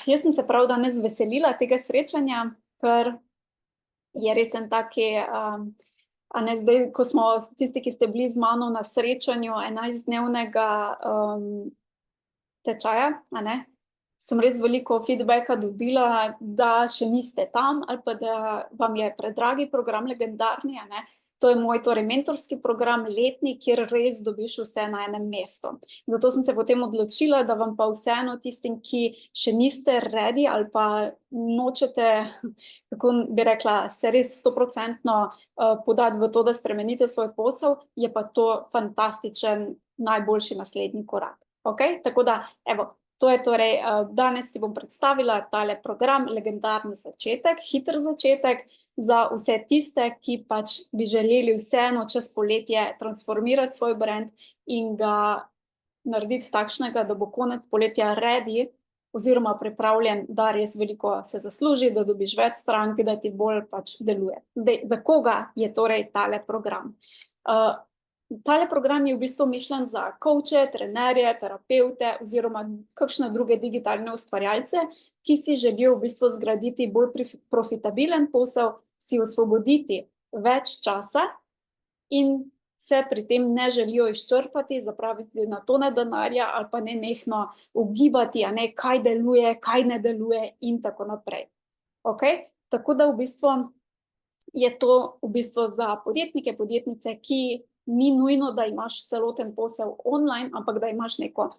Jaz sem se prav danes veselila tega srečanja, ker je res en taki, a ne zdaj, ko smo tisti, ki ste bili z mano na srečanju 11-dnevnega tečaja, a ne, sem res veliko feedbacka dobila, da še niste tam ali pa da vam je predragi program Legendarni, a ne. To je moj torej mentorski program letni, kjer res dobiš vse na enem mestu. Zato sem se potem odločila, da vam pa vseeno tistim, ki še niste ready ali pa nočete, kako bi rekla, se res 100% podati v to, da spremenite svoj posel, je pa to fantastičen, najboljši naslednji korak. Okej? Tako da, evo, to je torej, danes ti bom predstavila tale program Legendarni začetek, hiter začetek za vse tiste, ki pač bi želeli vseeno čez poletje transformirati svoj brand in ga narediti takšnega, da bo konec poletja ready oziroma pripravljen, da res veliko se zasluži, da dobiš več strank, da ti bolj pač deluje. Zdaj, za koga je torej tale program? Tale program je v bistvu mišljen za coache, trenerje, terapevte oziroma kakšne druge digitalne ustvarjalce, ki si želijo v bistvu zgraditi bolj profitabilen posel, si osvoboditi več časa in se pri tem ne želijo izčrpati, zapraviti na tone denarja ali pa nenehno ugibati, a ne, kaj deluje, kaj ne deluje in tako naprej. Okej? Tako da v bistvu je to v bistvu za podjetnike, podjetnice, ki ni nujno, da imaš celoten posel online, ampak da imaš neko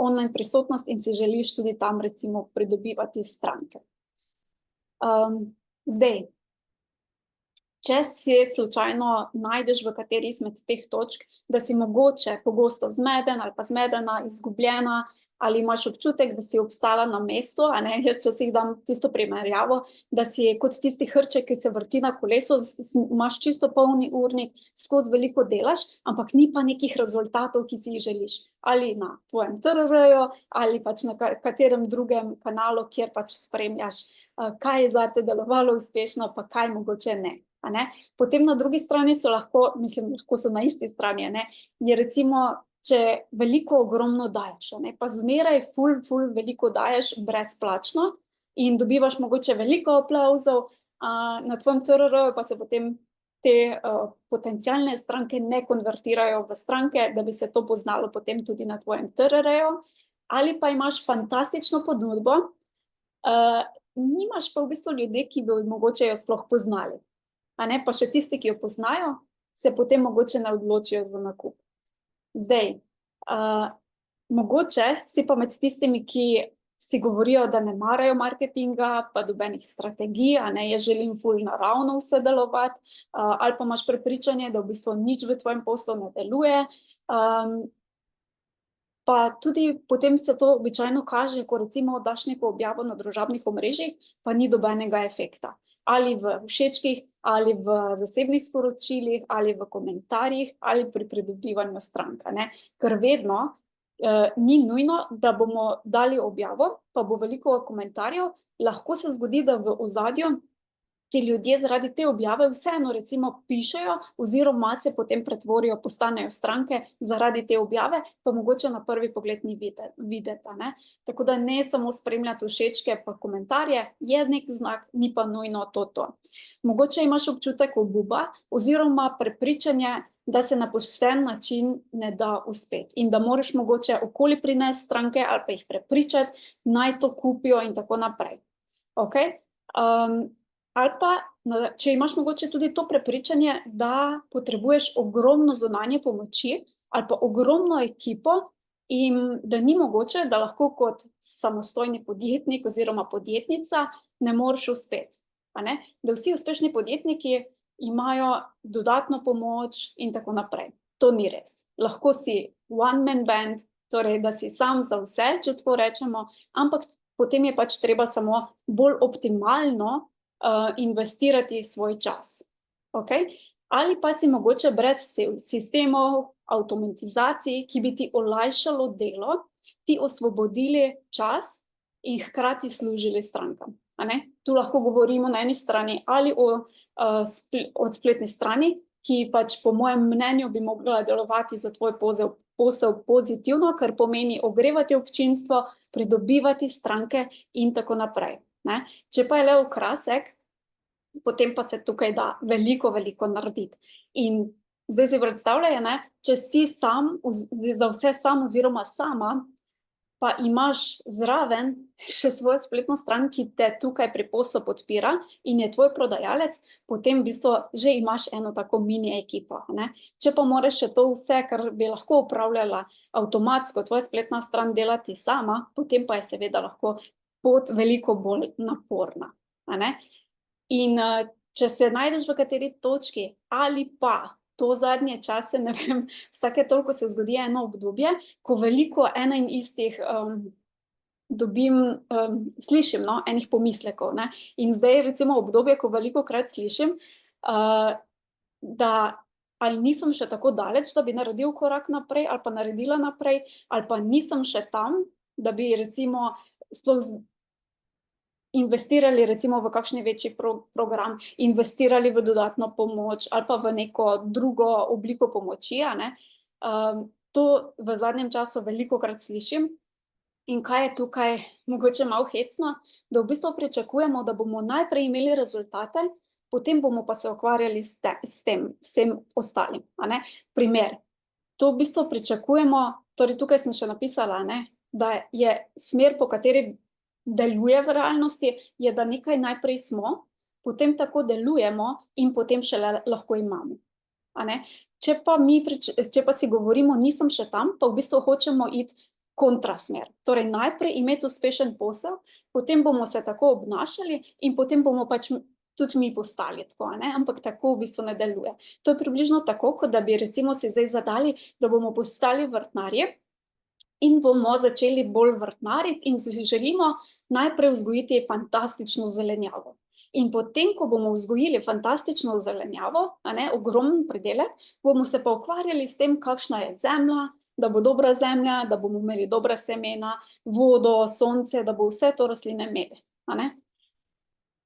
online prisotnost in si želiš tudi tam recimo pridobivati stranke. Zdaj, če si slučajno najdeš v kateri izmed teh točk, da si mogoče pogosto zmeden ali pa zmedena, izgubljena, ali imaš občutek, da si obstala na mestu, a ne, jaz včasih dam tisto primerjavo, da si kot tisti hrček, ki se vrti na kolesu, imaš čisto polni urnik, skozi veliko delaš, ampak ni pa nekih rezultatov, ki si jih želiš. Ali na tvojem TRR-ju, ali pač na katerem drugem kanalu, kjer pač spremljaš, kaj je zate delovalo uspešno, pa kaj mogoče ne. A ne? Potem na drugi strani so lahko, mislim, lahko so na isti strani, a ne, je recimo, če veliko ogromno daješ, a ne, pa zmeraj ful veliko daješ brezplačno in dobivaš mogoče veliko aplavzov, na tvojem TRR-ju pa se potem te potencialne stranke ne konvertirajo v stranke, da bi se to poznalo potem tudi na tvojem TRR-ju, ali pa imaš fantastično ponudbo, nimaš pa v bistvu ljudi, ki bi mogoče jo sploh poznali. A ne, pa še tisti, ki jo poznajo, se potem mogoče ne odločijo za nakup. Zdaj, mogoče si pa med tistimi, ki si govorijo, da ne marajo marketinga, pa nobenih strategij, a ne, jaz želim ful naravno vse delovati, ali pa imaš prepričanje, da v bistvu nič v tvojem poslu ne deluje, pa tudi potem se to običajno kaže, ko recimo daš neko objavo na družabnih omrežjih, pa ni nobenega efekta. Ali v všečkih, ali v zasebnih sporočilih, ali v komentarjih, ali pri pridobivanju strank, a ne. Ker vedno ni nujno, da bomo dali objavo, pa bo veliko komentarjev, lahko se zgodi, da v ozadju ti ljudje zaradi te objave vseeno recimo pišejo oziroma se potem pretvorijo, postanejo stranke zaradi te objave, pa mogoče na prvi pogled ni videti, a ne. Tako da ne samo spremljati všečke pa komentarje, je neki znak, ni pa nujno to. Mogoče imaš občutek obupa oziroma prepričanje, da se na pošten način ne da uspeti in da moraš mogoče okoli prinesti stranke ali pa jih prepričati, naj to kupijo in tako naprej. Okej? Ali pa, če imaš mogoče tudi to prepričanje, da potrebuješ ogromno zunanje pomoči ali pa ogromno ekipo in da ni mogoče, da lahko kot samostojni podjetnik oziroma podjetnica ne moreš uspeti, a ne. Da vsi uspešni podjetniki imajo dodatno pomoč in tako naprej. To ni res. Lahko si one man band, torej da si sam za vse, če tako rečemo, ampak potem je pač treba samo bolj optimalno investirati svoj čas. Okej? Ali pa si mogoče brez sistemov, avtomatizacij, ki bi ti olajšalo delo, ti osvobodili čas in hkrati služili strankam, a ne. Tu lahko govorimo na eni strani ali o spletni strani, ki pač po mojem mnenju bi mogla delovati za tvoj posel pozitivno, kar pomeni ogrevati občinstvo, pridobivati stranke in tako naprej. Ne? Če pa je le okrasek, potem pa se tukaj da veliko narediti. In zdaj si predstavljaj, ne, če si sam, za vse sam oziroma sama, pa imaš zraven še svojo spletno stran, ki te tukaj pri poslu podpira in je tvoj prodajalec, potem v bistvu že imaš eno tako mini ekipo. Ne? Če pa moraš še to vse, kar bi lahko upravljala avtomatsko tvoja spletna stran delati sama, potem pa je seveda lahko pot veliko bolj naporna. A ne? In če se najdeš v kateri točki ali pa to zadnje čase, ne vem, vsake toliko se zgodi eno obdobje, ko veliko ene in istih slišim, no, enih pomislekov, ne. In zdaj recimo obdobje, ko velikokrat slišim, da ali nisem še tako daleč, da bi naredil korak naprej, ali pa naredila naprej, ali pa nisem še tam, da bi recimo sploh investirali recimo v kakšen večji program, investirali v dodatno pomoč ali pa v neko drugo obliko pomoči, a ne. To v zadnjem času velikokrat slišim. In kaj je tukaj mogoče malo hecno? Da v bistvu pričakujemo, da bomo najprej imeli rezultate, potem bomo pa se ukvarjali s tem vsem ostalim, a ne. Primer, to v bistvu pričakujemo, torej tukaj sem še napisala, ne, da je smer, po kateri deluje v realnosti, je, da nekaj najprej smo, potem tako delujemo in potem šele lahko imamo. A ne? Če pa si govorimo, nisem še tam, pa v bistvu hočemo iti kontrasmer. Torej najprej imeti uspešen posel, potem bomo se tako obnašali in potem bomo pač tudi mi postali tako, a ne? Ampak tako v bistvu ne deluje. To je približno tako, kot da bi recimo si zdaj zadali, da bomo postali vrtnarji, in bomo začeli bolj vrtnariti in si želimo najprej vzgojiti fantastično zelenjavo. In potem, ko bomo vzgojili fantastično zelenjavo, a ne, ogromen pridelek, bomo se pa ukvarjali s tem, kakšna je zemlja, da bo dobra zemlja, da bomo imeli dobra semena, vodo, sonce, da bo vse to rastline imeli, a ne.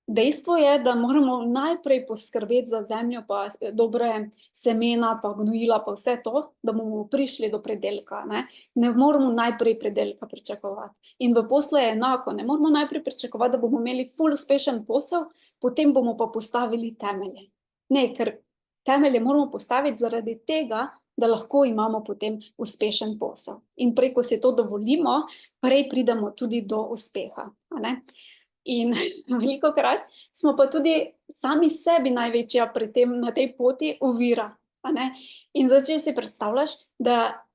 Dejstvo je, da moramo najprej poskrbeti za zemljo, pa dobre semena, pa gnojila, pa vse to, da bomo prišli do pridelka, ne. Ne moramo najprej pridelka pričakovati. In v poslu je enako, ne moramo najprej pričakovati, da bomo imeli ful uspešen posel, potem bomo pa postavili temelje. Ne, ker temelje moramo postaviti zaradi tega, da lahko imamo potem uspešen posel. In prej, ko si to dovolimo, prej pridemo tudi do uspeha, a ne. In velikokrat smo pa tudi sami sebi največja pri tem, na tej poti ovira, a ne. In zdaj, če si predstavljaš, da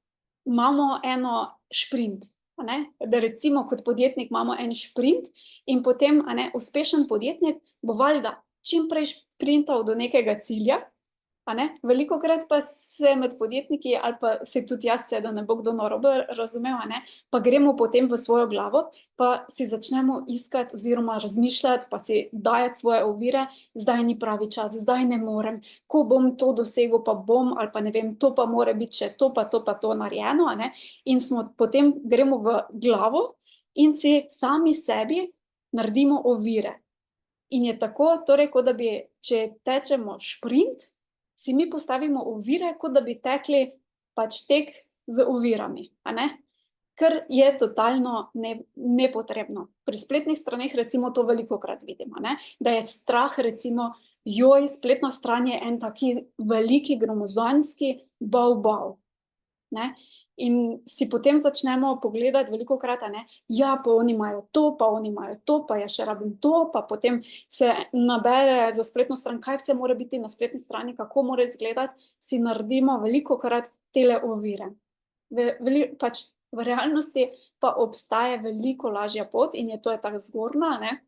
imamo eno šprint, a ne, da recimo kot podjetnik imamo en šprint in potem, a ne, uspešen podjetnik bo valjda čim prej šprintal do nekega cilja, a ne, velikokrat pa se med podjetniki, ali pa se tudi jaz, da ne bo kdo narobe razumel, a ne, pa gremo potem v svojo glavo, pa si začnemo iskati oziroma razmišljati, pa si dajati svoje ovire, zdaj ni pravi čas, zdaj ne morem, ko bom to dosegel, pa bom, ali pa ne vem, to pa mora biti še to pa to narejeno, a ne, in potem gremo v glavo in si sami sebi naredimo ovire. In je tako, torej, kot da bi, če tečemo šprint, si mi postavimo ovire, kot da bi tekli pač tek z ovirami, a ne. Ker je totalno nepotrebno. Pri spletnih straneh recimo to velikokrat vidim, a ne, da je strah recimo, joj, spletna stran je en taki veliki, gromozanski bav, ne. In si potem začnemo pogledati velikokrat, a ne, ja, pa oni imajo to, pa oni imajo to, pa jaz še rabim to, pa potem se nabere za spletno stran, kaj vse mora biti na spletni strani, kako mora izgledati, si naredimo velikokrat tele ovire. Pač v realnosti pa obstaja veliko lažja pot in to je tako zgornja, a ne,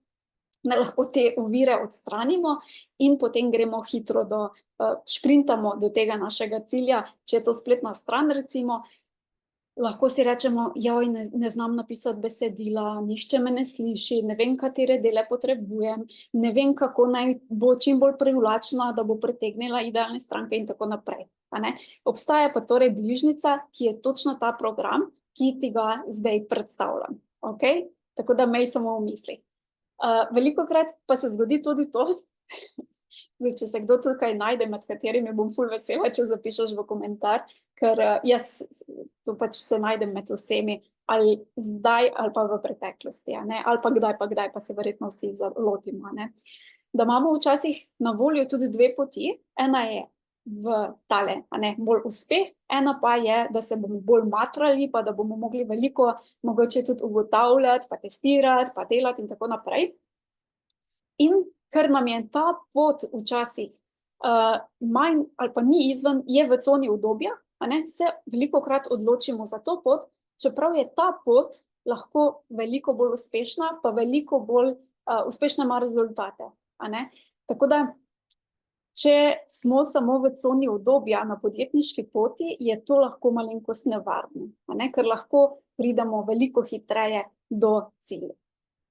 da lahko te ovire odstranimo in potem gremo hitro šprintamo do tega našega cilja, če je to spletna stran recimo. Lahko si rečemo, joj, ne znam napisati besedila, nihče me ne sliši, ne vem, katere dele potrebujem, ne vem, kako naj bo čim bolj privlačna, da bo pritegnila idealne stranke in tako naprej, a ne. Obstaja pa torej bližnjica, ki je točno ta program, ki ti ga zdaj predstavljam, okej? Tako da imej samo v mislih. Velikokrat pa se zgodi tudi to, Zdaj, če se kdo tukaj najde, med katerimi bom ful vesela, če zapišeš v komentar, ker jaz to pač se najdem med vsemi, ali zdaj ali pa v preteklosti, a ne? Ali pa kdaj, pa se verjetno vsi lotimo, a ne? Da imamo včasih na voljo tudi dve poti, ena je v tale, a ne, bolj uspeh, ena pa je, da se bomo bolj matrali, pa da bomo mogli veliko mogoče tudi ugotavljati, pa testirati, pa delati in tako naprej. In ker nam je ta pot včasih manj ali pa ni izven, je v coni udobja, a ne, se velikokrat odločimo za to pot, čeprav je ta pot lahko veliko bolj uspešna, pa veliko bolj uspešna ima rezultate, a ne. Tako da, če smo samo v coni udobja na podjetniški poti, je to lahko malenkost nevarno, a ne, ker lahko pridemo veliko hitreje do cilja.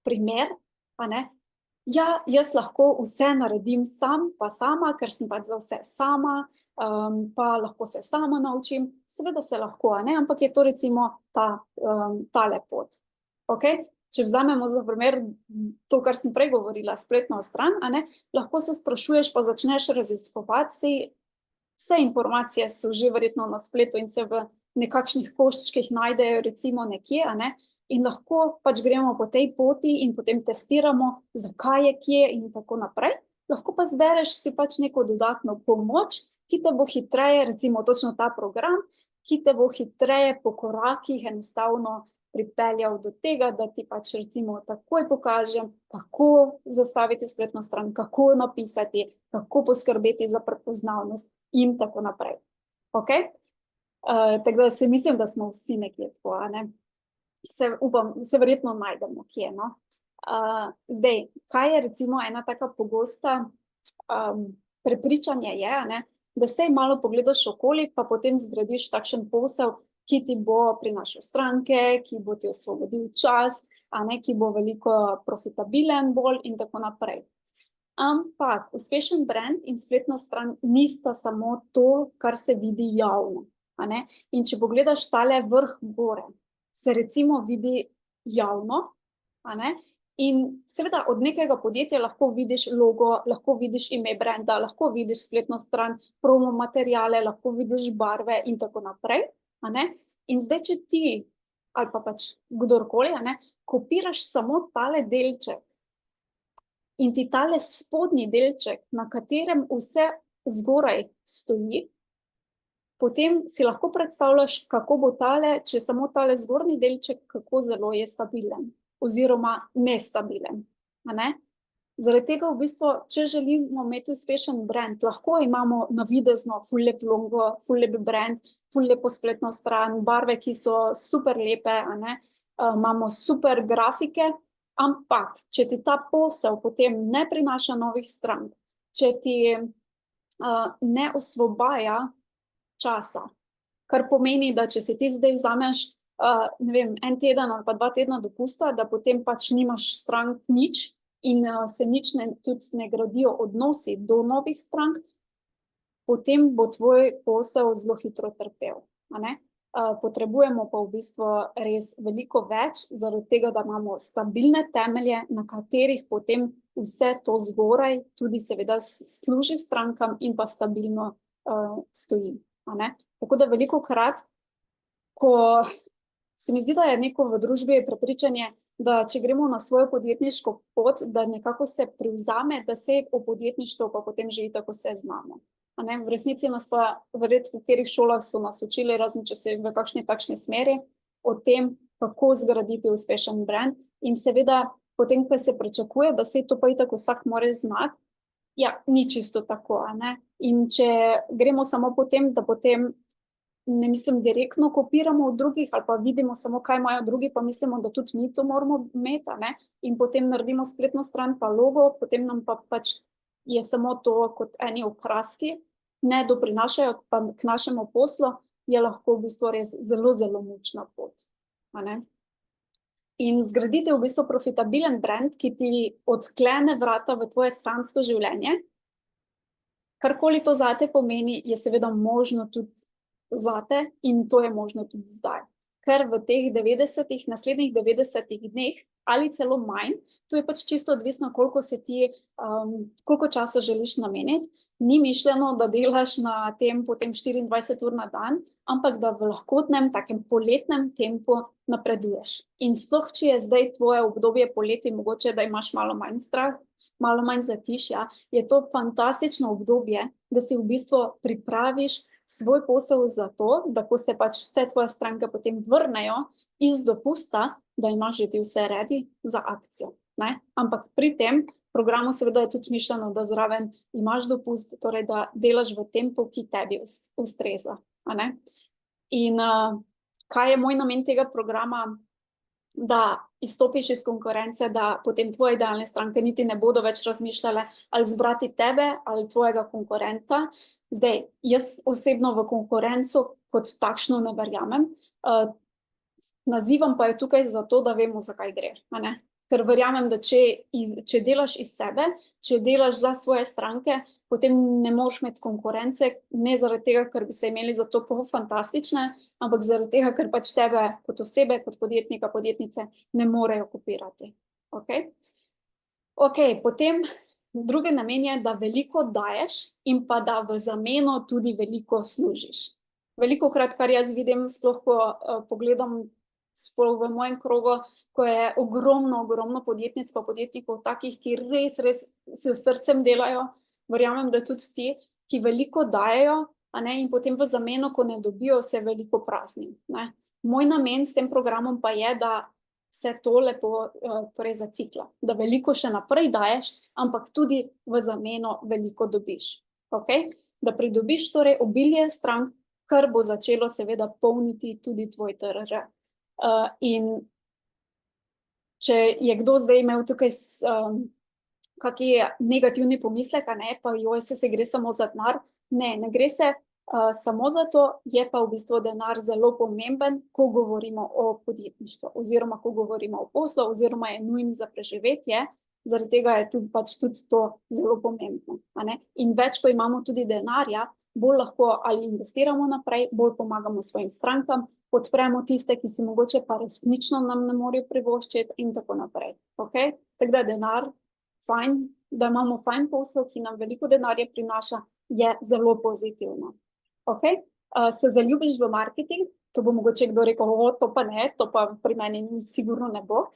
Primer, a ne, ja, jaz lahko vse naredim sam pa sama, ker sem pač za vse sama, pa lahko se sama naučim, seveda se lahko, a ne, ampak je to recimo tale pot, okej? Če vzamemo za primer to, kar sem prej govorila, spletno stran, a ne, lahko se sprašuješ pa začneš raziskovati, vse informacije so že verjetno na spletu in se v nekakšnih koščkih najdejo recimo nekje, a ne, in lahko pač gremo po tej poti in potem testiramo, zakaj je kje in tako naprej. Lahko pa zbereš si pač neko dodatno pomoč, ki te bo hitreje, recimo točno ta program, ki te bo hitreje po korakih enostavno pripeljal do tega, da ti pač recimo takoj pokažem, kako zastaviti spletno stran, kako napisati, kako poskrbeti za prepoznavnost in tako naprej. Okej? Tako da si mislim, da smo vsi nekje tako, a ne. Se verjetno najdemo kje, no. Zdaj, kaj je recimo ena taka pogosta prepričanje je, a ne, da saj malo pogledaš okoli, pa potem zgradiš takšen posel, ki ti bo prinašal stranke, ki bo ti osvobodil čas, a ne, ki bo veliko profitabilen bolj in tako naprej. Ampak uspešen brand in spletna stran nista samo to, kar se vidi javno, a ne. In če pogledaš tale vrh gore, se recimo vidi javno, a ne, in seveda od nekega podjetja lahko vidiš logo, lahko vidiš ime branda, lahko vidiš spletno stran, promo materiale, lahko vidiš barve in tako naprej, a ne. In zdaj, če ti, ali pa pač kdorkoli, a ne, kopiraš samo tale delček in ti tale spodnji delček, na katerem vse zgoraj stoji, potem si lahko predstavljaš, kako bo tale, če samo tale zgornji delček, kako zelo je stabilen oziroma nestabilen, a ne. Zaradi tega v bistvu, če želimo imeti uspešen brand, lahko imamo navidezno ful lep logo, ful lep brand, ful lepo spletno stran, barve, ki so super lepe, a ne, imamo super grafike, ampak če ti ta posel potem ne prinaša novih strank, če ti ne osvobaja časa, kar pomeni, da če si ti zdaj vzameš, ne vem, en teden ali pa 2 tedna dopusta, da potem pač nimaš strank nič in se nič tudi ne gradijo odnosi do novih strank, potem bo tvoj posel zelo hitro trpel, a ne. Potrebujemo pa v bistvu res veliko več, zaradi tega, da imamo stabilne temelje, na katerih potem vse to zgoraj tudi seveda služi strankam in pa stabilno stoji, a ne. Tako da velikokrat, ko se mi zdi, da je neko v družbi prepričanje, da če gremo na svojo podjetniško pot, da nekako se privzame, da se o podjetništvu pa potem že itak vse znamo, a ne. V resnici nas pa v katerih šolah so nas učili, razen če si v kakšni takšni smeri, o tem, kako zgraditi uspešen brand in seveda potem, ko se pričakuje, da se to pa itak vsak mora znati, ja, ni čisto tako, a ne. In če gremo samo po tem, da potem, ne mislim, direktno kopiramo od drugih ali pa vidimo samo, kaj imajo drugi, pa mislimo, da tudi mi to moramo imeti, a ne, in potem naredimo spletno stran pa logo, potem nam pa pač je samo to kot eni okraski, ne doprinašajo pa k našemu poslu, je lahko v bistvu res zelo, zelo mučna pot, a ne. In zgraditi v bistvu profitabilen brand, ki ti odklene vrata v tvoje sanjsko življenje, karkoli to zate pomeni, je seveda možno tudi zate in to je možno tudi zdaj. Ker v teh naslednjih 90 dneh ali celo manj. To je pač čisto odvisno, koliko časa želiš nameniti. Ni mišljeno, da delaš na tem potem 24 ur na dan, ampak da v lahkotnem, takem poletnem tempu napreduješ. In sploh, če je zdaj tvoje obdobje poleti, mogoče, da imaš malo manj strah, malo manj zatišja, je to fantastično obdobje, da si v bistvu pripraviš svoj posel za to, da ko se pač vse tvoje stranke potem vrnejo iz dopusta, da imaš že ti vse ready za akcijo. Ne? Ampak pri tem programu seveda je tudi mišljeno, da zraven imaš dopust, torej da delaš v tempu, ki tebi ustreza. A ne? In kaj je moj namen tega programa? Da izstopiš iz konkurence, da potem tvoje idealne stranke niti ne bodo več razmišljale ali zbrati tebe ali tvojega konkurenta. Zdaj, jaz osebno v konkurenco kot takšno ne verjamem. Nazivam pa je tukaj zato, da vemo, zakaj gre. A ne? Ker verjamem, da če delaš iz sebe, če delaš za svoje stranke, potem ne moreš imeti konkurence, ne zaradi tega, ker bi se imeli za to fantastične, ampak zaradi tega, ker pač tebe kot osebe, kot podjetnika, podjetnice ne morejo kopirati. Potem drugi namen je, da veliko daješ in pa da v zameno tudi veliko služiš. Velikokrat, kar jaz vidim, sploh ko pogledam sploh v mojem krogu, ko je ogromno podjetnic pa podjetnikov takih, ki res s srcem delajo, verjamem, da tudi ti, ki veliko dajejo, a ne, in potem v zameno, ko ne dobijo, se veliko prazni. Ne. Moj namen s tem programom pa je, da se to lepo torej zacikla, da veliko še naprej daješ, ampak tudi v zameno veliko dobiš. Da pridobiš torej obilje strank, kar bo začelo seveda polniti tudi tvoj TRR. In če je kdo zdaj imel tukaj kakšen negativni pomislek, a ne, pa joj, se gre samo za denar, ne gre se samo za to, je pa v bistvu denar zelo pomemben, ko govorimo o podjetništvu, oziroma ko govorimo o poslu, oziroma je nujen za preživetje, zaradi tega je tudi to zelo pomembno. A ne? In več, ko imamo tudi denarja, bolj lahko ali investiramo naprej, bolj pomagamo svojim strankam, podpremo tiste, ki si mogoče pa resnično nam ne morejo privoščiti in tako naprej. Tako da denar, fajn, da imamo fajn posel, ki nam veliko denarja prinaša, je zelo pozitivno. Se zaljubiš v marketing, to bo mogoče kdo rekel, to pa ne, to pa pri meni sigurno ne bo.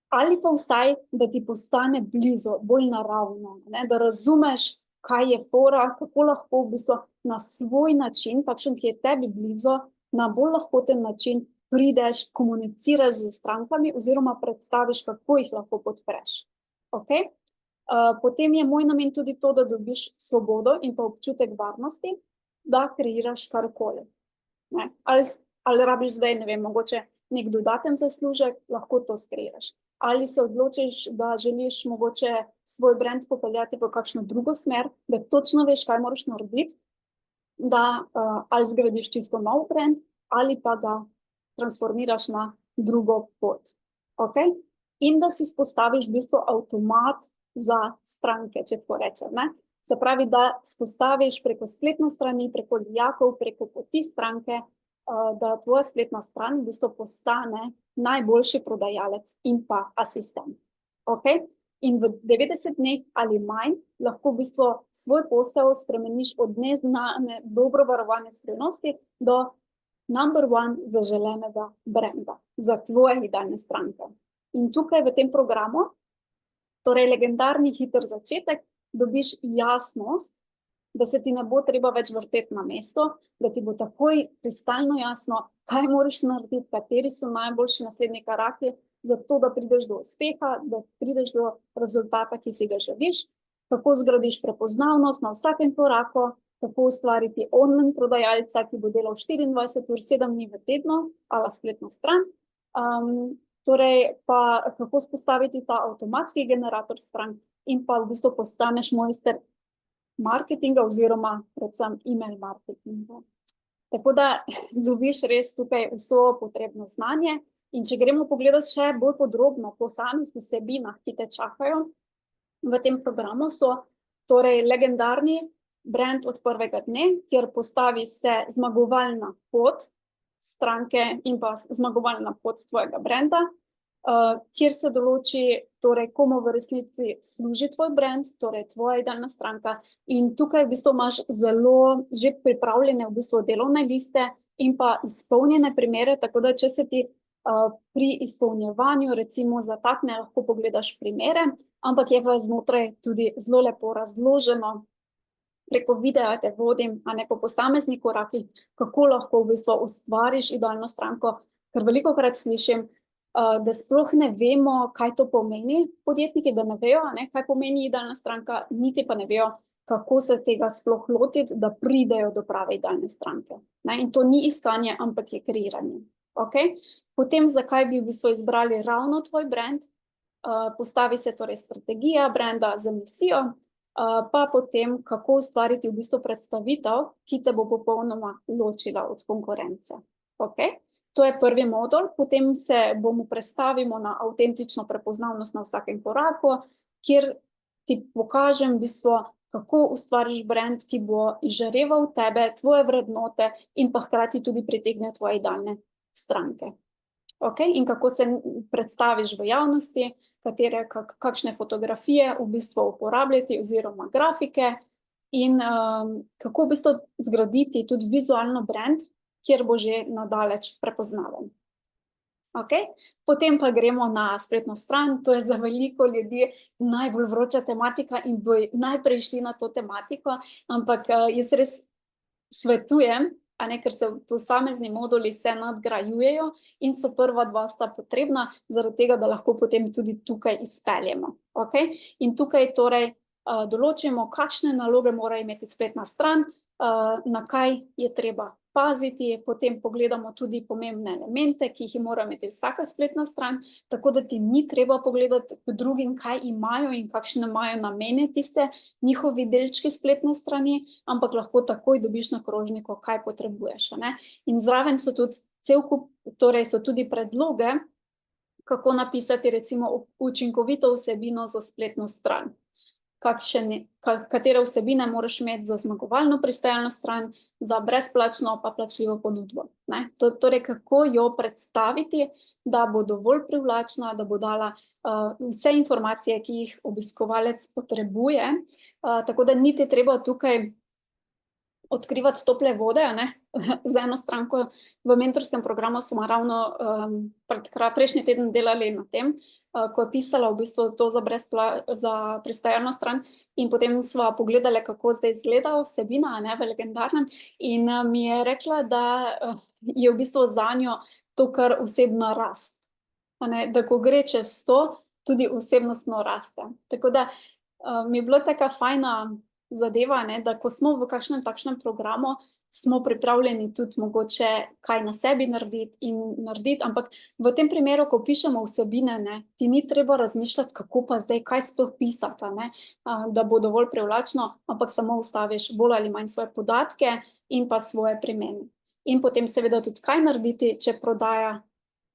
Ali pa vsaj, da ti postane blizu, bolj naravno, ne? Da razumeš, kaj je fora, kako lahko v bistvu na svoj način, takšen, ki je tebi blizu, na bolj lahkoten način prideš, komuniciraš z strankami oziroma predstaviš, kako jih lahko podpreš. Potem je moj namen tudi to, da dobiš svobodo in pa občutek varnosti, da kreiraš karkoli. Ali rabiš zdaj, ne vem, mogoče nek dodaten zaslužek, lahko to skreiraš. Ali se odločiš, da želiš mogoče svoj brand popeljati v kakšno drugo smer, da točno veš, kaj moraš narediti, da ali zgradiš čisto nov brand, ali pa ga transformiraš na drugo pot. In da si spostaviš v bistvu avtomat za stranke, če tako rečem. Se pravi, da spostaviš preko spletne strani, preko lijakov, preko poti stranke, da tvoja spletna stran v bistvu postane najboljši prodajalec in pa asistent. In v 90 dneh ali manj lahko v bistvu svoj posel spremeniš od neznane, dobro varovane skrivnosti do number one zaželenega brenda za tvoje idealne stranke. In tukaj v tem programu, torej legendarni hiter začetek, dobiš jasnost, da se ti ne bo treba več vrteti na mesto, da ti bo takoj kristalno jasno, kaj moraš narediti, kateri so najboljši naslednji koraki, zato da prideš do uspeha, da prideš do rezultata, ki si ga želiš, kako zgradiš prepoznavnost na vsakem koraku, kako ustvariti online prodajalca, ki bo delal 24 ur, 7 dni v tednu, ali spletno stran, torej pa kako spostaviti ta avtomatski generator strank in pa v bistvu postaneš mojster marketinga oziroma predvsem email marketinga. Tako da dobiš res tukaj vso potrebno znanje in če gremo pogledati še bolj podrobno po samih vsebinah, ki te čakajo v tem programu, so torej legendarni brand od prvega dne, kjer postavi se zmagovalna pot stranke in pa zmagovalna pot tvojega brenda. kjer se določi, torej, komu v resnici služi tvoj brand, torej tvoja idealna stranka. In tukaj v bistvu imaš zelo že pripravljene v bistvu delovne liste in pa izpolnjene primere, tako da če se ti pri izpolnjevanju recimo zatakne, lahko pogledaš primere, ampak je pa znotraj tudi zelo lepo razloženo. Preko videa te vodim, a ne po posameznih korakih, kako lahko v bistvu ustvariš idealno stranko, ker velikokrat slišim, da sploh ne vemo, kaj to pomeni, podjetniki, da ne vejo, a ne, kaj pomeni idealna stranka, niti pa ne vejo, kako se tega sploh lotiti, da pridejo do prave idealne stranke. Ne? In to ni iskanje, ampak je kreiranje. Okay? Potem, zakaj bi v bistvu izbrali ravno tvoj brand, postavi se torej strategija branda z misijo, pa potem, kako ustvariti v bistvu predstavitev, ki te bo popolnoma ločila od konkurence. Okay? To je prvi modul, potem se prestavimo na avtentično prepoznavnost na vsakem koraku, kjer ti pokažem v bistvu, kako ustvariš brand, ki bo izžareval tebe, tvoje vrednote in pa hkrati tudi pritegne tvoje idealne stranke. Okay? In kako se predstaviš v javnosti, kakšne fotografije v bistvu uporabljati oziroma grafike in kako v bistvu zgraditi tudi vizualno brand, kjer bo že nadaleč prepoznaven. Okay? Potem pa gremo na spletno stran, to je za veliko ljudi najbolj vroča tematika in bo najprej šli na to tematiko, ampak jaz res svetujem, a ne, ker se posamezni moduli se nadgrajujejo in so prva dva sta potrebna, zaradi tega, da lahko potem tudi tukaj izpeljemo. Okay? In tukaj torej določimo, kakšne naloge mora imeti spletna stran, na kaj je treba paziti, potem pogledamo tudi pomembne elemente, ki jih mora imeti vsaka spletna stran, tako da ti ni treba pogledati k drugim, kaj imajo in kakšne imajo namene tiste njihovi delčki spletne strani, ampak lahko takoj dobiš na krožniku, kaj potrebuješ. Ne? In zraven so tudi cel kup, torej so tudi predloge, kako napisati recimo učinkovito vsebino za spletno stran. Katere vsebine moraš imeti za zmagovalno pristajalno stran, za brezplačno pa plačljivo ponudbo. Ne? Torej, kako jo predstaviti, da bo dovolj privlačna, da bo dala vse informacije, ki jih obiskovalec potrebuje, tako da niti treba tukaj odkrivati tople vode, a ne? Z eno stranko v mentorskem programu smo ravno prejšnji teden delali na tem, ko je pisala v bistvu to za pristajalno stran in potem sva pogledali, kako zdaj izgleda vsebina, a ne, v legendarnem, in mi je rekla, da je v bistvu zanjo to kar osebna rast. A ne? Da ko gre čez to, tudi osebnostno raste. Tako da mi je bilo taka fajna zadeva, ne, da ko smo v kakšnem takšnem programu, smo pripravljeni tudi mogoče kaj na sebi narediti, ampak v tem primeru, ko pišemo vsebine, ne, ti ni treba razmišljati, kako pa zdaj, kaj sploh pisati, ne, da bo dovolj privlačno, ampak samo vstaviš bolj ali manj svoje podatke in pa svoje primene. In potem seveda tudi kaj narediti, če prodaja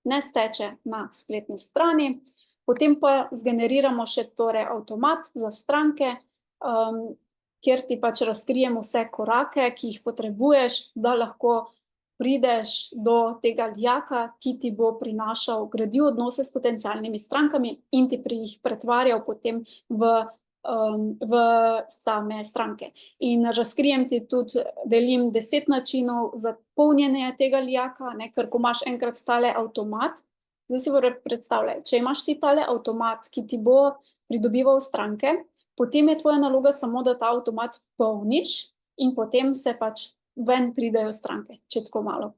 ne steče na spletni strani. Potem pa zgeneriramo še torej avtomat za stranke, kjer ti pač razkrijemo vse korake, ki jih potrebuješ, da lahko prideš do tega lijaka, ki ti bo prinašal, gradil odnose s potencialnimi strankami in ti jih pretvarjal potem v same stranke. In razkrijem ti tudi, delim 10 načinov za polnjenje tega lijaka, ne, ker ko imaš enkrat tale avtomat, zdaj si predstavljaj, če imaš ti tale avtomat, ki ti bo pridobival stranke, potem je tvoja naloga samo, da ta avtomat polniš in potem se pač ven pridejo stranke, če tako malo.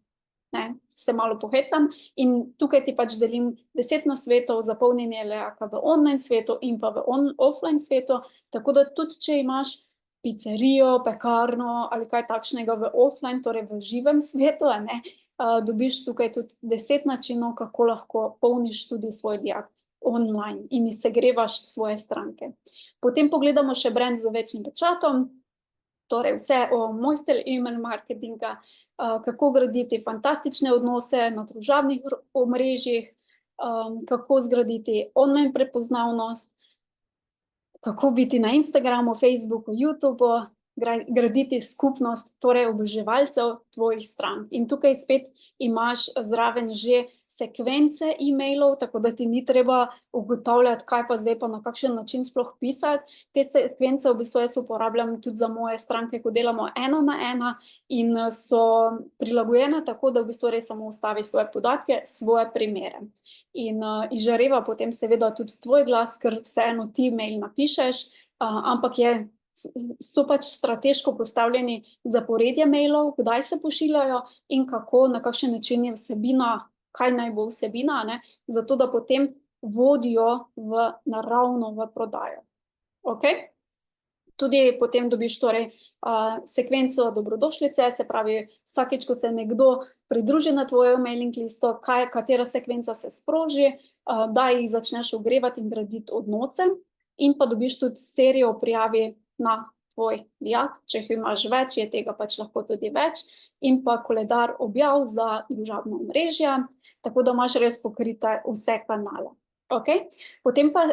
Ne, se malo pohecam in tukaj ti pač delim 10 nasvetov za polnjenje lijaka v online svetu in pa v offline svetu, tako da tudi, če imaš pizzerijo, pekarno ali kaj takšnega v offline, torej v živem svetu, a ne, dobiš tukaj tudi 10 načinov, kako lahko polniš tudi svoj lijak online in segrevaš svoje stranke. Potem pogledamo še brand z večnim pečatom, torej vse o mojster email marketinga, kako graditi fantastične odnose na družabnih omrežjih, kako zgraditi online prepoznavnost, kako biti na Instagramu, Facebooku, YouTubeu, graditi skupnost, torej oboževalcev tvojih strank. In tukaj spet imaš zraven že sekvence e-mailov, tako da ti ni treba ugotavljati, kaj pa zdaj pa na kakšen način sploh pisati. Te sekvence v bistvu jaz uporabljam tudi za moje stranke, ko delamo 1 na 1 in so prilagojene tako, da v bistvu res samo vstaviš svoje podatke, svoje primere. In izžareva potem seveda tudi tvoj glas, ker vseeno ti e-mail napišeš, ampak so pač strateško postavljeni zaporedje mailov, kdaj se pošiljajo in kako, na kakšen način je vsebina, kaj naj bo vsebina, ne, zato da potem vodijo naravno v prodajo. Okay? Tudi potem dobiš torej sekvenco dobrodošlice, se pravi, vsakeč, ko se nekdo pridruži na tvojo mailing listo, katera sekvenca se sproži, da jih začneš ogrevati in graditi odnose, in pa dobiš tudi serijo prijavi na tvoj dijak, če jih imaš več, je tega pač lahko tudi več, in pa koledar objav za družabna omrežja, tako da imaš res pokrite vse kanale. Okay? Potem pa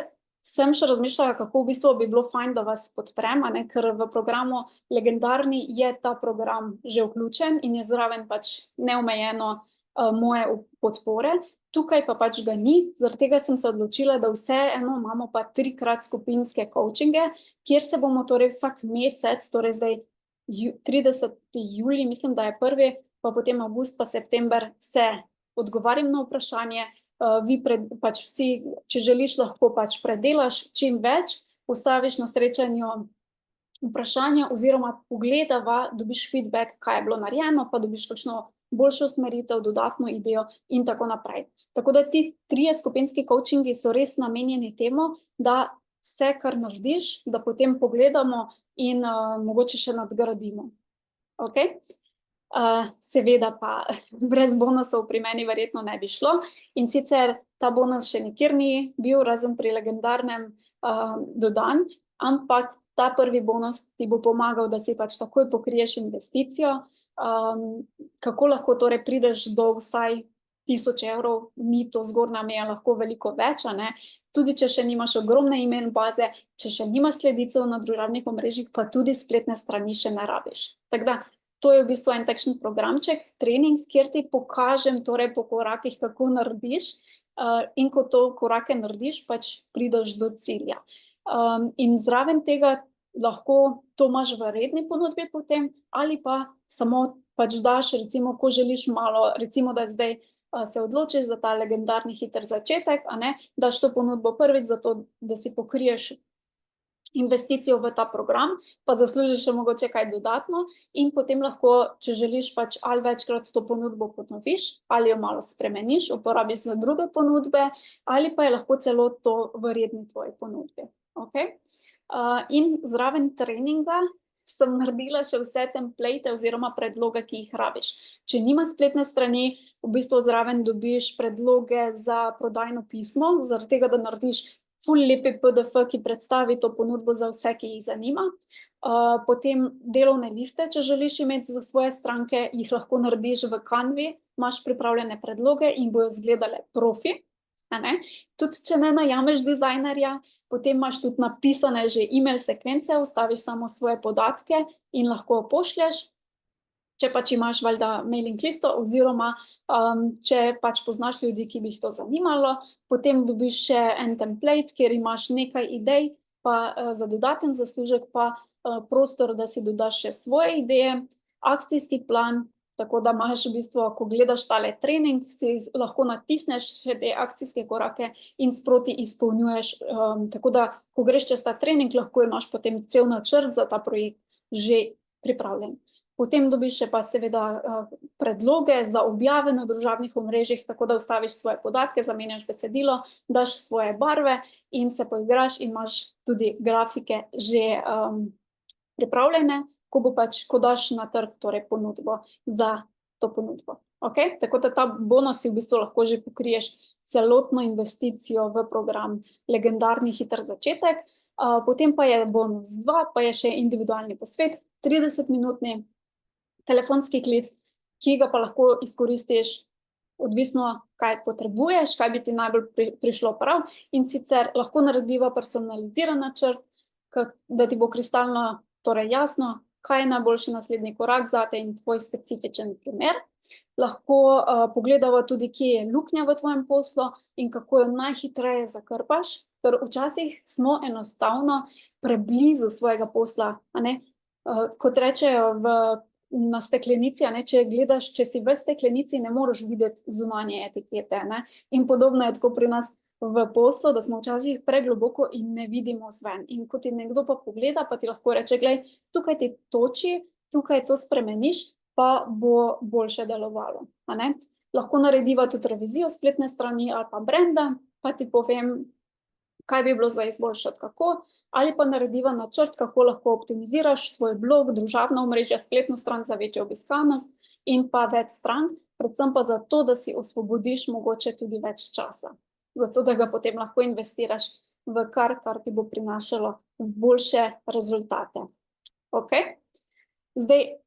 sem še razmišljala, kako v bistvu bi bilo fajn, da vas podprem, ker v programu Legendarni je ta program že vključen in je zraven pač neomejeno moje podpore. Tukaj pa pač ga ni, zaradi tega sem se odločila, da vseeno imamo pa 3-krat skupinske coachinge, kjer se bomo torej vsak mesec, torej zdaj 30. julij, mislim, da je prvi, pa potem avgust pa september, se odgovarjam na vprašanje, vi pač vsi, če želiš, lahko pač predelaš čim več, postaviš na srečanju vprašanja oziroma pogledava, dobiš feedback, kaj je bilo narejeno, pa dobiš kakšno boljšo usmeritev, dodatno idejo in tako naprej. Tako da ti 3 skupinski coachingi so res namenjeni temu, da vse, kar narediš, da potem pogledamo in mogoče še nadgradimo. Okay? Seveda pa brez bonusov pri meni verjetno ne bi šlo, in sicer ta bonus še nikjer ni bil, razen pri Legendarnem dodan, ampak ta prvi bonus ti bo pomagal, da si pač takoj pokriješ investicijo. Kako lahko torej prideš do vsaj 1000 evrov, ni to zgornja meja, lahko veliko več, tudi če še nimaš ogromne email baze, če še nimaš sledicev na družabnih omrežjih, pa tudi spletne strani še ne rabiš. Tako da, to je v bistvu en takšen programček, trening, kjer ti pokažem torej po korakih, kako narediš, in ko to korake narediš, pač prideš do cilja. In zraven tega lahko to imaš v redni ponudbi potem, ali pa samo pač daš, recimo, ko želiš malo, recimo, da zdaj se odločiš za ta legendarni hiter začetek, daš to ponudbo prvič zato, da si pokriješ investicijo v ta program, pa zaslužiš še mogoče kaj dodatno in potem lahko, če želiš, pač ali večkrat to ponudbo ponoviš, ali jo malo spremeniš, uporabiš za druge ponudbe, ali pa je lahko celo to v redni tvoji ponudbi. Okay? In zraven treninga sem naredila še vse template oziroma predloge, ki jih rabiš. Če nima spletne strani, v bistvu zraven dobiš predloge za prodajno pismo, zaradi tega, da narediš ful lepi PDF, ki predstavi to ponudbo za vse, ki jih zanima. Potem delovne liste, če želiš imeti za svoje stranke, jih lahko narediš v Canvi, imaš pripravljene predloge in bojo izgledale profi. Tudi če ne najameš dizajnerja, potem imaš tudi napisane že email sekvence, vstaviš samo svoje podatke in lahko pošlješ, če pač imaš valjda mailing listo, oziroma če pač poznaš ljudi, ki bi jih to zanimalo, potem dobiš še en template, kjer imaš nekaj idej, pa za dodaten zaslužek pa prostor, da si dodaš še svoje ideje, akcijski plan, tako da imaš v bistvu, ko gledaš tale trening, si lahko natisneš še te akcijske korake in sproti izpolnjuješ, tako da, ko greš čez ta trening, lahko imaš potem cel načrt za ta projekt že pripravljen. Potem dobiš še pa seveda predloge za objave na družabnih omrežjih, tako da vstaviš svoje podatke, zamenjaš besedilo, daš svoje barve in se poigraš in imaš tudi grafike že pripravljene, ko daš na trg torej ponudbo za to ponudbo. Okay? Tako da ta bonus si v bistvu lahko že pokriješ celotno investicijo v program Legendarni hiter začetek, potem pa je bonus 2, pa je še individualni posvet, 30-minutni telefonski klic, ki ga pa lahko izkoristiš odvisno, kaj potrebuješ, kaj bi ti najbolj prišlo prav, in sicer lahko narediva personaliziran načrt, da ti bo kristalno torej jasno, kaj je najboljši naslednji korak zate in tvoj specifičen primer. Lahko pogledava tudi, kje je luknja v tvojem poslu in kako jo najhitreje zakrpaš, ker včasih smo enostavno preblizu svojega posla, a ne? Kot rečejo na steklenici, a ne, če gledaš, če si v steklenici, ne moreš videti zunanje etikete, ne? In podobno je tako pri nas v poslu, da smo včasih pregloboko in ne vidimo zven. In ko ti nekdo pa pogleda, pa ti lahko reče, glej, tukaj ti toči, tukaj to spremeniš, pa bo boljše delovalo, a ne? Lahko narediva tudi revizijo spletne strani ali pa brenda, pa ti povem, kaj bi bilo za izboljšati, kako, ali pa narediva načrt, kako lahko optimiziraš svoj blog, družabno omrežje, spletno stran za večjo obiskanost in pa več strank, predvsem pa zato, da si osvobodiš mogoče tudi več časa, zato da ga potem lahko investiraš v kar ti bo prinašalo boljše rezultate. Ok? Zdaj,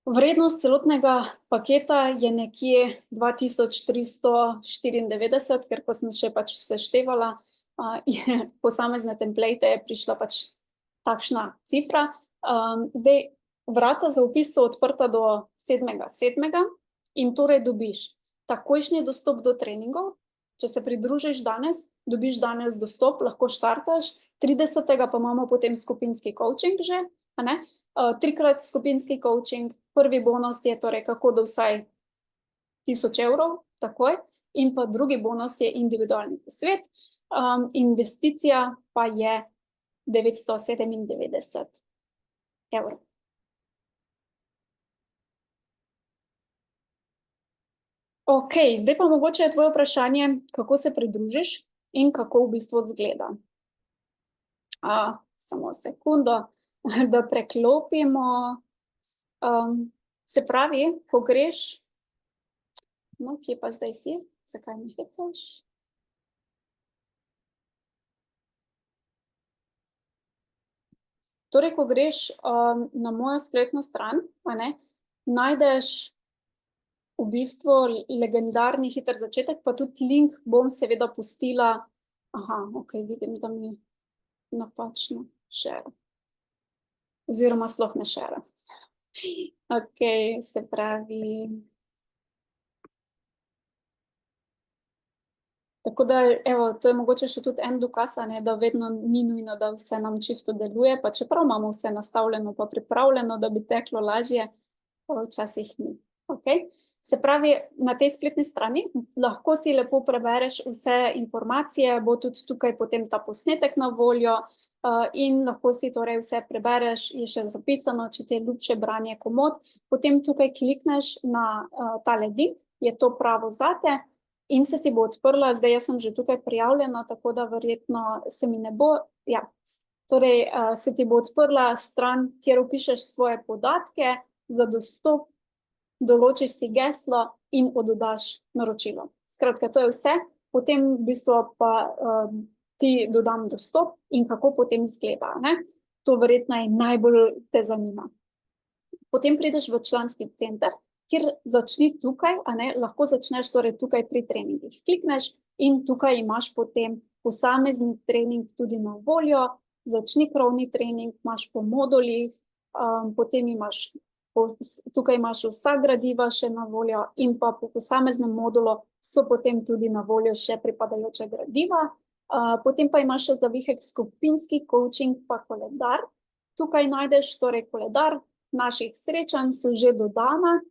vrednost celotnega paketa je nekje 2394, ker ko sem še pač seštevala, posamezne template je prišla pač takšna cifra. Zdaj, vrata za vpis so odprta do 7.7. in torej dobiš takojšnji dostop do treningov. Če se pridružiš danes, dobiš danes dostop, lahko štartaš, 30. pa imamo potem skupinski coaching že, a ne? 3-krat skupinski coaching, prvi bonus je torej kako do vsaj 1000 evrov, takoj, in pa drugi bonus je individualni posvet, investicija pa je 997 evrov. Ok, zdaj pa mogoče je tvoje vprašanje, kako se pridružiš in kako v bistvu izgleda. Samo sekundo, da preklopimo. Se pravi, ko greš, no, kje pa zdaj si? Zakaj me hecaš? Torej, ko greš na mojo spletno stran, a ne, najdeš v bistvu legendarni hiter začetek, pa tudi link bom seveda pustila. Ok, vidim, da mi napačno share. Oziroma sploh ne share. Ok, se pravi. Tako da, evo, to je mogoče še tudi en dokaz, a ne, da vedno ni nujno, da vse nam čisto deluje, pa čeprav imamo vse nastavljeno pa pripravljeno, da bi teklo lažje, pa včasih ni. Ok? Se pravi, na tej spletni strani lahko si lepo prebereš vse informacije, bo tudi tukaj potem ta posnetek na voljo in lahko si torej vse prebereš, je še zapisano, če ti je ljubše branje komot. Potem tukaj klikneš na tale link, je to pravo zate in se ti bo odprla, zdaj jaz sem že tukaj prijavljena, tako da verjetno se mi ne bo, ja. Torej, se ti bo odprla stran, kjer vpišeš svoje podatke za dostop, določiš si geslo in oddaš naročilo. Skratka, to je vse, potem v bistvu pa ti dodam dostop in kako potem izgleda, ne? To verjetno najbolj te zanima. Potem prideš v članski center, kjer začni tukaj, a ne, lahko začneš torej tukaj pri treningih. Klikneš in tukaj imaš potem posamezni trening tudi na voljo, začni krovni trening, imaš po modulih, potem imaš tukaj imaš vsa gradiva še na voljo in pa po posameznem modulu so potem tudi na voljo še pripadajoče gradiva. Potem pa imaš še zavihek skupinski coaching pa koledar. Tukaj najdeš torej koledar naših srečanj, so že dodana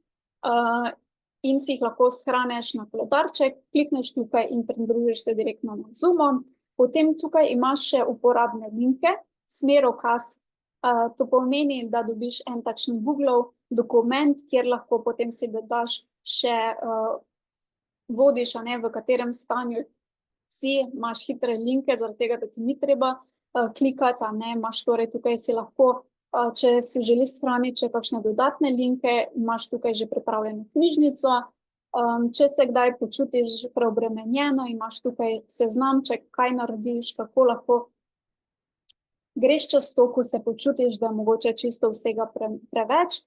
in si jih lahko shraniš na koledarček, klikneš tukaj in pridružiš se direktno na Zoomu. Potem tukaj imaš še uporabne linke, smerokaz. To pomeni, da dobiš en takšen Googlov dokument, kjer lahko potem si dodaš še vodiš, a ne, v katerem stanju si, imaš hitre linke, zaradi tega, da ti ni treba klikati, a ne, imaš torej tukaj si lahko, če si želiš shraniti še kakšne dodatne linke, imaš tukaj že pripravljeno knjižnico, če se kdaj počutiš preobremenjeno, imaš tukaj seznamček, kaj narediš, kako lahko greš čez to, ko se počutiš, da mogoče čisto vsega preveč.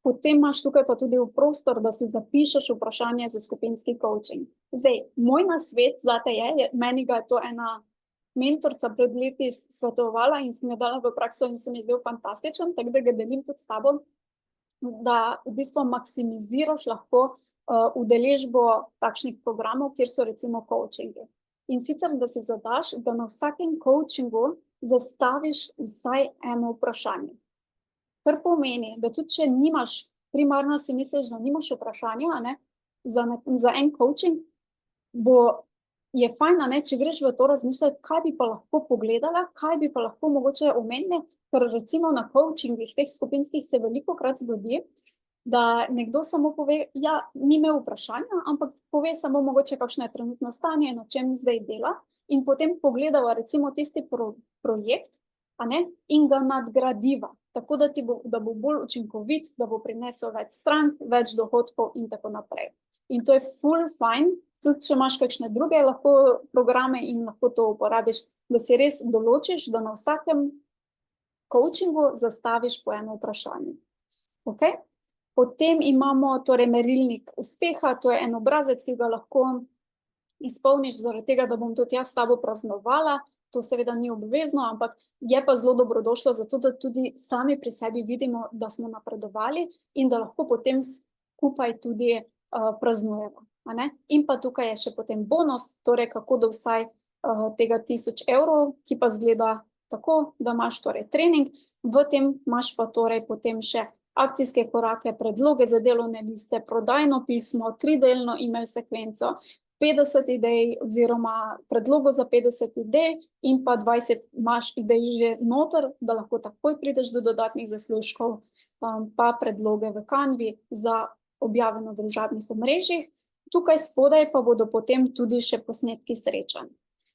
Potem imaš tukaj pa tudi prostor, da si zapišeš vprašanje za skupinski coaching. Zdaj, moj nasvet zate je, meni ga je to ena mentorica pred leti svetovala in sem jo dala v prakso in se mi je zdel fantastičen, tako da ga delim tudi s tabo, da v bistvu maksimiziraš lahko udeležbo takšnih programov, kjer so recimo coachingi. In sicer, da si zadaš, da na vsakem coachingu zastaviš vsaj eno vprašanje. Kar pomeni, da tudi če nimaš, primarno si misliš, da nimaš vprašanja, ne, za en coaching, je fajn, ne, če greš v to razmišljati, kaj bi pa lahko pogledala, kaj bi pa lahko mogoče omenila, ker recimo na coachingih, teh skupinskih se velikokrat zgodi, da nekdo samo pove, ja, ni imel vprašanja, ampak pove samo mogoče kakšno je trenutno stanje, na čem zdaj dela, in potem pogledava recimo tisti projekt, a ne, in ga nadgradiva, tako da bo bolj učinkovit, da bo prinesel več strank, več dohodkov in tako naprej. In to je ful fajn, tudi če imaš kakšne druge lahko programe in lahko to uporabiš, da si res določiš, da na vsakem coachingu zastaviš po eno vprašanje. Okay? Potem imamo torej merilnik uspeha, to je en obrazec, ki ga lahko izpolniš zaradi tega, da bom tudi jaz s tabo praznovala, to seveda ni obvezno, ampak je pa zelo dobrodošlo, zato da tudi sami pri sebi vidimo, da smo napredovali in da lahko potem skupaj tudi praznujemo. In pa tukaj je še potem bonus, torej kako do vsaj tega 1000 evrov, ki pa zgleda tako, da imaš torej trening, v tem imaš pa torej potem še akcijske korake, predloge za delovne liste, prodajno pismo, 3-delno email sekvenco, 50 idej oziroma predlogov za 50 idej in pa 20 imaš idej že noter, da lahko takoj prideš do dodatnih zaslužkov, pa predloge v Canvi za objave na družabnih omrežjih. Tukaj spodaj pa bodo potem tudi še posnetki srečanj.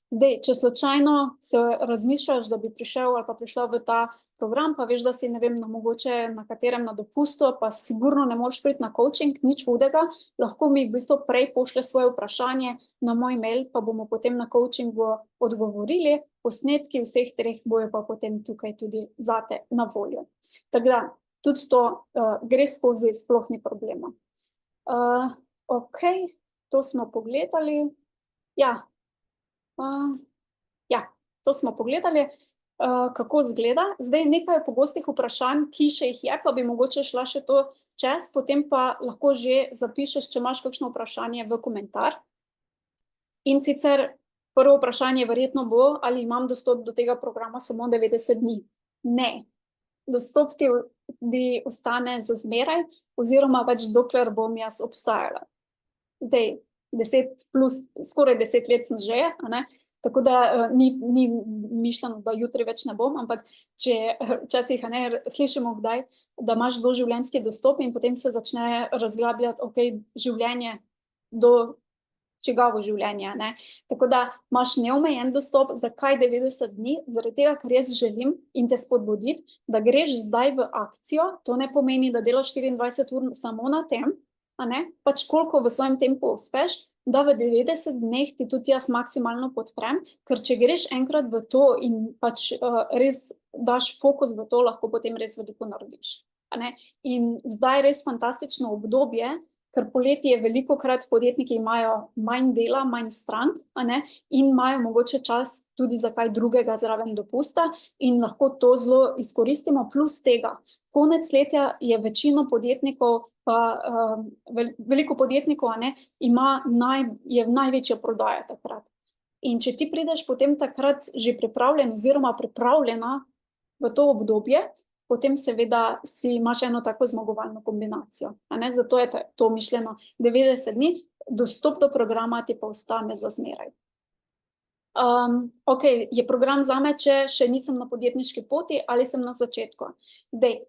Zdaj, če slučajno se razmišljaš, da bi prišel ali pa prišla v ta program, pa veš, da si, ne vem, mogoče na katerem na dopustu, pa sigurno ne moreš priti na coaching, nič hudega, lahko mi v bistvu prej pošlje svoje vprašanje na moj mail, pa bomo potem na coachingu odgovorili, posnetki vseh treh bojo pa potem tukaj tudi zate na voljo. Tako da, tudi to gre skozi, sploh ni problema. Ok, to smo pogledali. Ja, to smo pogledali, kako izgleda. Zdaj nekaj pogostih vprašanj, ki še jih je, pa bi mogoče šla še to čez, potem pa lahko že zapišeš, če imaš kakšno vprašanje v komentar. In sicer prvo vprašanje verjetno bo, ali imam dostop do tega programa samo 90 dni. Ne. Dostop ti ostane za zmeraj, oziroma več dokler bom jaz obstajala. Zdaj, skoraj 10 let sem že, tako da ni mišljeno, da jutri več ne bom, ampak če včasih slišimo kdaj, da imaš doživljenjski dostop in potem se začne razglabljati, ok, življenje do čigavo življenje. Tako da imaš neomejen dostop, zakaj 90 dni? Zaradi tega, ker jaz želim in te spodbuditi, da greš zdaj v akcijo, to ne pomeni, da delaš 24 ur samo na tem, pač koliko v svojem tempu uspeš, da v 90 dneh ti tudi jaz maksimalno podprem, ker če greš enkrat v to in pač res daš fokus v to, lahko potem res veliko narediš. In zdaj res fantastično obdobje, ker poleti je velikokrat podjetniki imajo manj dela, manj strank, in imajo mogoče čas tudi za kaj drugega zraven dopusta in lahko to zelo izkoristimo, plus tega. Konec letja je večino podjetnikov, pa veliko podjetnikov, je največja prodaja takrat. In če ti prideš potem takrat že pripravljen oziroma pripravljena v to obdobje, potem seveda imaš eno tako zmagovalno kombinacijo. Zato je to mišljeno 90 dni, dostop do programa ti pa ostane za zmeraj. Ok, je program zame, če še nisem na podjetniški poti ali sem na začetku. Zdaj,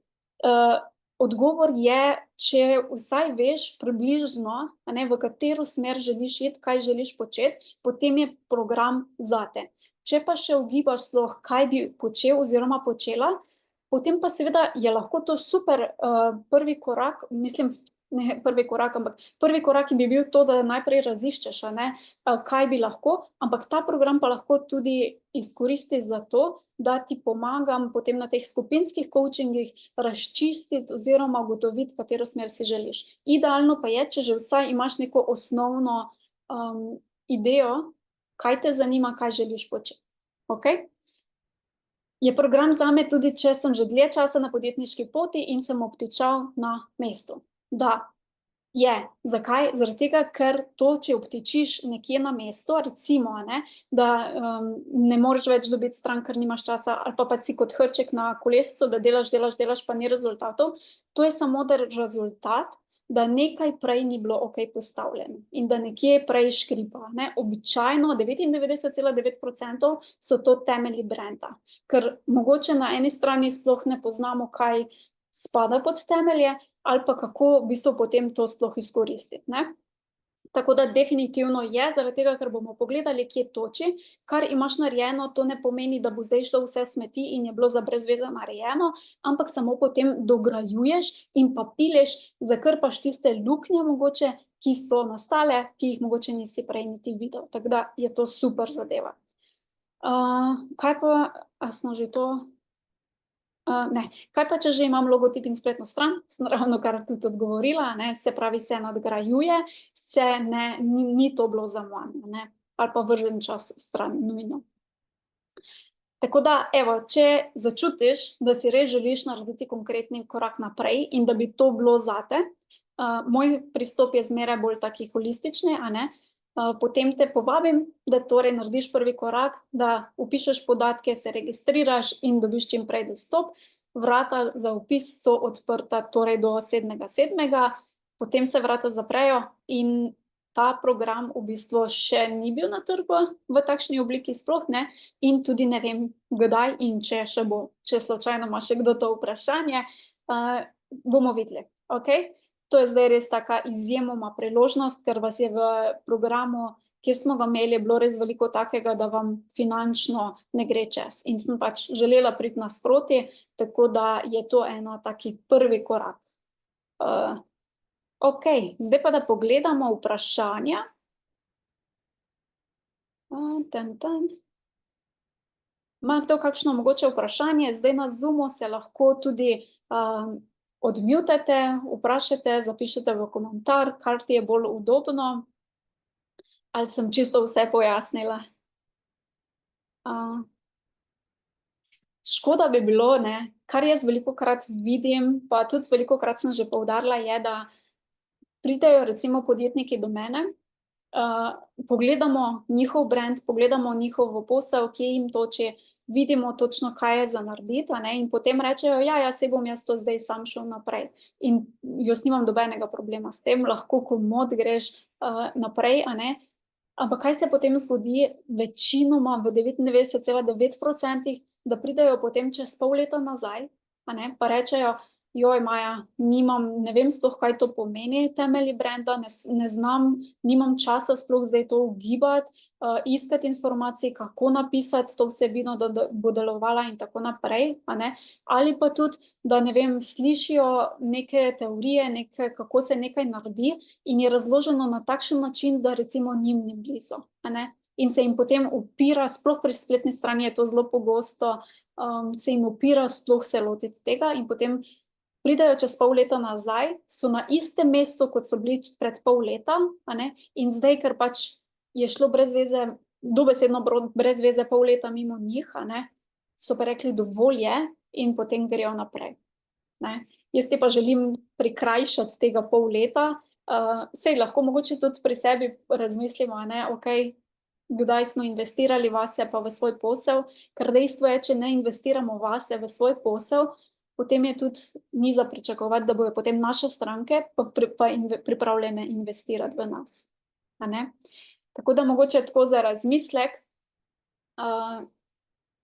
odgovor je, če vsaj veš približno, v katero smer želiš iti, kaj želiš početi, potem je program zate. Če pa še ugibaš sploh, kaj bi počel oziroma počela, potem pa seveda je lahko to super prvi korak, mislim, ne prvi korak, ampak prvi korak bi bil to, da najprej raziščeš, kaj bi lahko, ampak ta program pa lahko tudi izkoristiš za to, da ti pomagam potem na teh skupinskih coachingih razčistiti oziroma ugotoviti, katero smer si želiš. Idealno pa je, če že vsaj imaš neko osnovno idejo, kaj te zanima, kaj želiš početi. Okay? Je program zame tudi, če sem že dlje časa na podjetniški poti in sem obtičal na mestu. Da, je. Zakaj? Zaradi tega, ker to, če obtičiš nekje na mestu, recimo, da ne moreš več dobiti stran, ker nimaš časa, ali pa si kot hrček na kolescu, da delaš, pa ni rezultatov, to je samo rezultat, da nekaj prej ni bilo okej postavljeno in da nekje prej škripa. Običajno 99,9% so to temelji brenda, ker mogoče na eni strani sploh ne poznamo, kaj spada pod temelje, ali pa kako v bistvu potem to sploh izkoristiti. Tako da definitivno je, zaradi tega, ker bomo pogledali, kje toči, kar imaš narejeno, to ne pomeni, da bo zdaj šlo vse smeti in je bilo za brez veze narejeno, ampak samo potem dograjuješ in pa pileš, zakrpaš tiste luknje mogoče, ki so nastale, ki jih mogoče nisi prej niti videl. Tako da je to super zadeva. Kaj pa, a smo že to... ne. Kaj pa, če že imam logotip in spletno stran? Sem ravno kar tudi odgovorila, se pravi, se nadgrajuje, ni to bilo zamujeno, ali pa vržen čas stran, nujno. Tako da, evo, če začutiš, da si res želiš narediti konkretni korak naprej in da bi to bilo zate, moj pristop je zmeraj bolj taki holistični, potem te povabim, da torej narediš prvi korak, da vpišeš podatke, se registriraš in dobiš čim prej dostop. Vrata za vpis so odprta torej do 7.7., potem se vrata zaprejo in ta program v bistvu še ni bil na trgu v takšni obliki sploh, in tudi ne vem, kdaj in če še bo. Če slučajno ima še kdo to vprašanje, bomo videli, okej? To je zdaj res taka izjemoma priložnost, ker vas je v programu, kjer smo ga imeli, bilo res veliko takega, da vam finančno ne gre čez. In sem pač želela priti nasproti, tako da je to eno taki prvi korak. Okej, zdaj pa da pogledamo vprašanja. Ima kdo kakšno mogoče vprašanje? Zdaj na Zoomu se lahko tudi odmutate, vprašate, zapišete v komentar, kar ti je bolj udobno. Ali sem čisto vse pojasnila? Škoda bi bilo, kar jaz velikokrat vidim, pa tudi velikokrat sem že poudarila, je, da pridejo recimo podjetniki do mene, pogledamo njihov brand, pogledamo njihov posel, kje jim toči, vidimo točno, kaj je za narediti, in potem rečejo, ja, saj bom jaz to zdaj sam šel naprej. In jaz nimam nobenega problema s tem, lahko komot greš naprej, ampak kaj se potem zgodi večinoma v 99,9%, da pridejo potem čez pol leta nazaj, pa rečejo, joj, Maja, ne vem sploh, kaj to pomeni, temelji brenda, ne znam, nimam časa sploh zdaj to ugibati, iskati informacij, kako napisati to vsebino, da bo delovala in tako naprej, ali pa tudi, da ne vem, slišijo neke teorije, kako se nekaj naredi in je razloženo na takšen način, da recimo njim ni blizu, in se jim potem upira, sploh pri spletni strani je to zelo pogosto, se jim upira sploh se lotiti tega in potem pridejo čez pol leta nazaj, so na istem mestu, kot so bili pred pol leta, in zdaj, ker pač je šlo brez veze, dobesedno brez veze pol leta mimo njih, so pa rekli, dovolj je, in potem grejo naprej. Jaz ti pa želim prikrajšati tega pol leta, saj lahko mogoče tudi pri sebi razmislimo, okej, kdaj smo investirali vase pa v svoj posel, ker dejstvo je, če ne investiramo vase v svoj posel, potem je tudi ni za pričakovati, da bojo potem naše stranke pa pripravljene investirati v nas. Tako da mogoče tako za razmislek,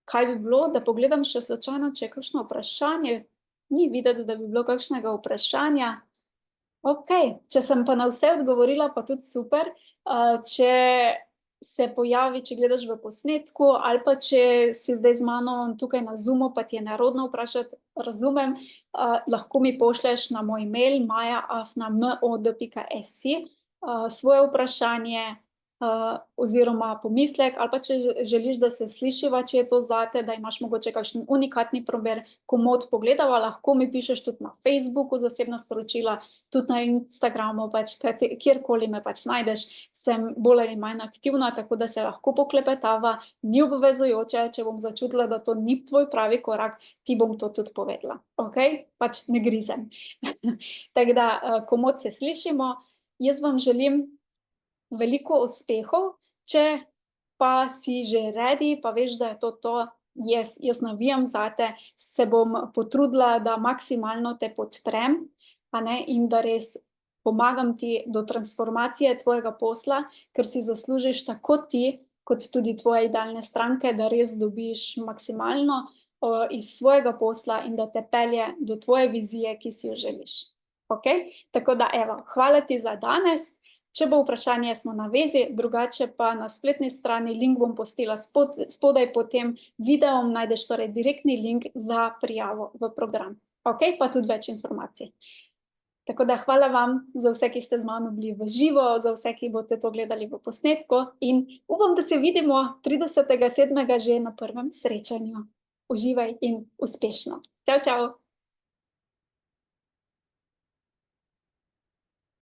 kaj bi bilo, da pogledam še slučajno, če je kakšno vprašanje. Ni videti, da bi bilo kakšnega vprašanja. Okej, če sem pa na vse odgovorila, pa tudi super. Če se pojavi, če gledaš v posnetku, ali pa če si zdaj z mano tukaj na Zoomu, pa ti je nerodno vprašati, razumem, lahko mi pošlješ na moj mail maja@mod.si svoje vprašanje, oziroma pomislek, ali pa če želiš, da se slišiva, če je to zate, da imaš mogoče kakšen unikatni primer komot pogledava, lahko mi pišeš tudi na Facebooku zasebna sporočila, tudi na Instagramu, pač kjerkoli me pač najdeš, sem bolj ali manj aktivna, tako da se lahko poklepetava, ni obvezujoče, če bom začutila, da to ni tvoj pravi korak, ti bom to tudi povedala, okej? Pač ne grizem. Tako da, komot se slišimo, jaz vam želim veliko uspehov, če pa si že ready, pa veš, da je to to, jaz navijam zate, se bom potrudila, da maksimalno te podprem, a ne, in da res pomagam ti do transformacije tvojega posla, ker si zaslužiš tako ti, kot tudi tvoje idealne stranke, da res dobiš maksimalno iz svojega posla in da te pelje do tvoje vizije, ki si jo želiš. Okej? Tako da evo, hvala ti za danes. Če bo vprašanje, smo na vezi, drugače pa na spletni strani, link bom pustila spodaj pod tem videom, najdeš torej direktni link za prijavo v program. Okej? Pa tudi več informacij. Tako da hvala vam za vse, ki ste z mano bili v živo, za vse, ki boste to gledali v posnetku in upam, da se vidimo 30.7. že na prvem srečanju. Uživaj in uspešno. Čau, čau!